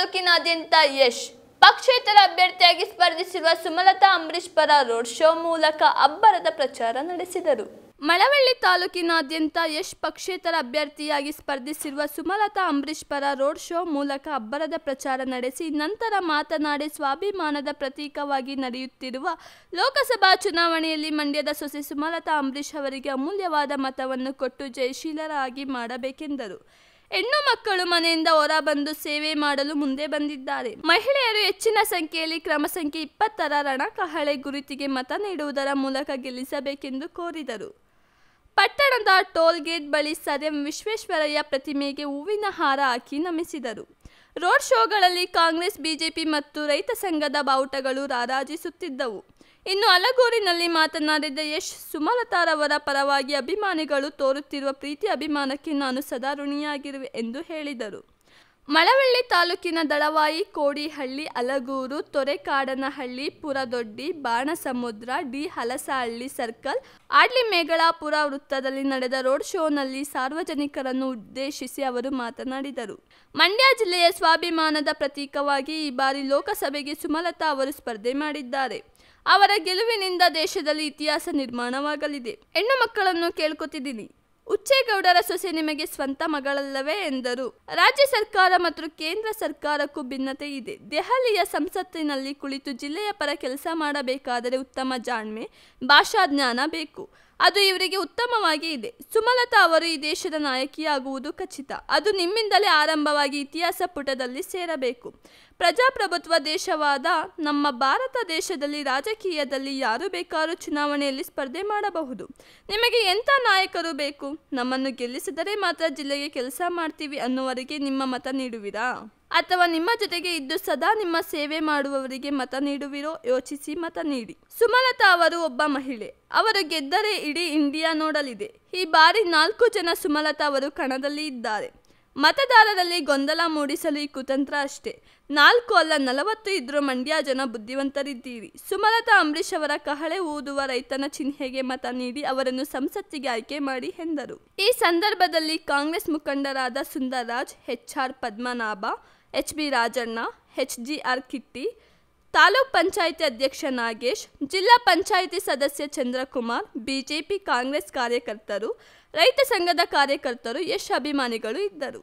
ತಾಲೂಕಿನಾದ್ಯಂತ ಯಶ್ ಪಕ್ಷೇತರ ಅಭ್ಯರ್ಥಿಯಾಗಿ ಸ್ಪರ್ಧಿಸಿರುವ ಸುಮಲತಾ ಅಂಬರೀಶ್ ಪರ ರೋಡ್ ಶೋ ಮೂಲಕ ಅಬ್ಬರದ ಪ್ರಚಾರ ನಡೆಸಿದರು. ಮಳವಳ್ಳಿ ತಾಲೂಕಿನಾದ್ಯಂತ ಯಶ್ ಪಕ್ಷೇತರ ಅಭ್ಯರ್ಥಿಯಾಗಿ ಸ್ಪರ್ಧಿಸಿರುವ ಸುಮಲತಾ ಅಂಬರೀಶ್ ಪರ ರೋಡ್ ಶೋ ಮೂಲಕ ಅಬ್ಬರದ ಪ್ರಚಾರ ನಡೆಸಿ ನಂತರ ಮಾತನಾಡಿ ಸ್ವಾಭಿಮಾನದ ಪ್ರತೀಕವಾಗಿ ನಡೆಯುತ್ತಿರುವ ಲೋಕಸಭಾ ಚುನಾವಣೆಯಲ್ಲಿ ಮಂಡ್ಯದ ಸೊಸೆ ಸುಮಲತಾ ಅಂಬರೀಶ್ ಅವರಿಗೆ ಅಮೂಲ್ಯವಾದ ಮತವನ್ನು ಕೊಟ್ಟು ಜಯಶೀಲರಾಗಿ ಮಾಡಬೇಕೆಂದರು. ಹೆಣ್ಣು ಮಕ್ಕಳು ಮನೆಯಿಂದ ಹೊರಬಂದು ಸೇವೆ ಮಾಡಲು ಮುಂದೆ ಬಂದಿದ್ದಾರೆ. ಮಹಿಳೆಯರು ಹೆಚ್ಚಿನ ಸಂಖ್ಯೆಯಲ್ಲಿ ಕ್ರಮ ಸಂಖ್ಯೆ 20ರ ರಣಕಹಳೆ ಗುರುತಿಗೆ ಮತ ನೀಡುವುದರ ಮೂಲಕ ಗೆಲ್ಲಿಸಬೇಕೆಂದು ಕೋರಿದರು. ಪಟ್ಟಣದ ಟೋಲ್ ಗೇಟ್ ಬಳಿ ಸರ್ ಎಂ ವಿಶ್ವೇಶ್ವರಯ್ಯ ಪ್ರತಿಮೆಗೆ ಹೂವಿನ ಹಾರ ಹಾಕಿ ನಮಿಸಿದರು. ರೋಡ್ ಶೋಗಳಲ್ಲಿ ಕಾಂಗ್ರೆಸ್, ಬಿಜೆಪಿ ಮತ್ತು ರೈತ ಸಂಘದ ಬಾವುಟಗಳು ರಾರಾಜಿಸುತ್ತಿದ್ದವು. ಇನ್ನು ಅಲಗೂರಿನಲ್ಲಿ ಮಾತನಾಡಿದ ಯಶ್, ಸುಮಲತಾರವರ ಪರವಾಗಿ ಅಭಿಮಾನಿಗಳು ತೋರುತ್ತಿರುವ ಪ್ರೀತಿ ಅಭಿಮಾನಕ್ಕೆ ನಾನು ಸದಾ ಋಣಿಯಾಗಿರುವೆ ಎಂದು ಹೇಳಿದರು. ಮಳವಳ್ಳಿ ತಾಲೂಕಿನ ದಳವಾಯಿ, ಕೋಡಿಹಳ್ಳಿ, ಅಲಗೂರು, ತೊರೆಕಾಡನಹಳ್ಳಿ, ಪುರದೊಡ್ಡಿ, ಬಾಣಸಮುದ್ರ, ಡಿ ಹಲಸಹಳ್ಳಿ ಸರ್ಕಲ್, ಆಡ್ಲಿಮೇಗಳಾಪುರ ವೃತ್ತದಲ್ಲಿ ನಡೆದ ರೋಡ್ ಶೋನಲ್ಲಿ ಸಾರ್ವಜನಿಕರನ್ನು ಉದ್ದೇಶಿಸಿ ಅವರು ಮಾತನಾಡಿದರು. ಮಂಡ್ಯ ಜಿಲ್ಲೆಯ ಸ್ವಾಭಿಮಾನದ ಪ್ರತೀಕವಾಗಿ ಈ ಬಾರಿ ಲೋಕಸಭೆಗೆ ಸುಮಲತಾ ಅವರು ಸ್ಪರ್ಧೆ ಮಾಡಿದ್ದಾರೆ. ಅವರ ಗೆಲುವಿನಿಂದ ದೇಶದಲ್ಲಿ ಇತಿಹಾಸ ನಿರ್ಮಾಣವಾಗಲಿದೆ. ಹೆಣ್ಣು ಮಕ್ಕಳನ್ನು ಕೇಳ್ಕೊತಿದ್ದೀನಿ, ಉಚ್ಚೇಗೌಡರ ಸೊಸೆ ನಿಮಗೆ ಸ್ವಂತ ಮಗಳಲ್ಲವೇ ಎಂದರು. ರಾಜ್ಯ ಸರ್ಕಾರ ಮತ್ತು ಕೇಂದ್ರ ಸರ್ಕಾರಕ್ಕೂ ಭಿನ್ನತೆ ಇದೆ. ದೆಹಲಿಯ ಸಂಸತ್ತಿನಲ್ಲಿ ಕುಳಿತು ಜಿಲ್ಲೆಯ ಪರ ಕೆಲಸ ಮಾಡಬೇಕಾದರೆ ಉತ್ತಮ ಜಾಣ್ಮೆ, ಭಾಷಾ ಜ್ಞಾನ ಬೇಕು. ಅದು ಇವರಿಗೆ ಉತ್ತಮವಾಗಿ ಇದೆ. ಸುಮಲತಾ ಅವರು ಈ ದೇಶದ ನಾಯಕಿಯಾಗುವುದು ಖಚಿತ. ಅದು ನಿಮ್ಮಿಂದಲೇ ಆರಂಭವಾಗಿ ಇತಿಹಾಸ ಪುಟದಲ್ಲಿ ಸೇರಬೇಕು. ಪ್ರಜಾಪ್ರಭುತ್ವ ದೇಶವಾದ ನಮ್ಮ ಭಾರತ ದೇಶದಲ್ಲಿ ರಾಜಕೀಯದಲ್ಲಿ ಯಾರು ಬೇಕಾದ್ರೂ ಚುನಾವಣೆಯಲ್ಲಿ ಸ್ಪರ್ಧೆ ಮಾಡಬಹುದು. ನಿಮಗೆ ಎಂಥ ನಾಯಕರು ಬೇಕು? ನಮ್ಮನ್ನು ಗೆಲ್ಲಿಸಿದರೆ ಮಾತ್ರ ಜಿಲ್ಲೆಗೆ ಕೆಲಸ ಮಾಡ್ತೀವಿ ಅನ್ನುವರಿಗೆ ನಿಮ್ಮ ಮತ ನೀಡುವಿರಾ? ಅಥವಾ ನಿಮ್ಮ ಜೊತೆಗೆ ಇದ್ದು ಸದಾ ನಿಮ್ಮ ಸೇವೆ ಮಾಡುವವರಿಗೆ ಮತ ನೀಡುವಿರೋ? ಯೋಚಿಸಿ ಮತ ನೀಡಿ. ಸುಮಲತಾ ಅವರು ಒಬ್ಬ ಮಹಿಳೆ. ಅವರು ಗೆದ್ದರೆ ಇಡೀ ಇಂಡಿಯಾ ನೋಡಲಿದೆ. ಈ ಬಾರಿ 4 ಜನ ಸುಮಲತಾ ಅವರು ಕಣದಲ್ಲಿ ಇದ್ದಾರೆ. ಮತದಾರರಲ್ಲಿ ಗೊಂದಲ ಮೂಡಿಸಲು ಈ ಕುತಂತ್ರ ಅಷ್ಟೇ. 4 ಅಲ್ಲ 40 ಇದ್ರೂ ಮಂಡ್ಯ ಜನ ಬುದ್ಧಿವಂತರಿದ್ದೀರಿ. ಸುಮಲತಾ ಅಂಬರೀಶ್ ಅವರ ಕಹಳೆ ಊದುವ ರೈತನ ಚಿಹ್ನೆಗೆ ಮತ ನೀಡಿ ಅವರನ್ನು ಸಂಸತ್ತಿಗೆ ಆಯ್ಕೆ ಮಾಡಿ ಎಂದರು. ಈ ಸಂದರ್ಭದಲ್ಲಿ ಕಾಂಗ್ರೆಸ್ ಮುಖಂಡರಾದ ಸುಂದರರಾಜ್, ಎಚ್.ಆರ್. ಪದ್ಮನಾಭ, ಎಚ್.ಬಿ. ರಾಜಣ್ಣ, ಎಚ್.ಜಿ.ಆರ್. ಕಿಟ್ಟಿ, ತಾಲೂಕ್ ಪಂಚಾಯಿತಿ ಅಧ್ಯಕ್ಷ ನಾಗೇಶ್, ಜಿಲ್ಲಾ ಪಂಚಾಯಿತಿ ಸದಸ್ಯ ಚಂದ್ರಕುಮಾರ್, ಬಿಜೆಪಿ ಕಾಂಗ್ರೆಸ್ ಕಾರ್ಯಕರ್ತರು, ರೈತ ಸಂಘದ ಕಾರ್ಯಕರ್ತರು, ಯಶ್ ಅಭಿಮಾನಿಗಳು ಇದ್ದರು.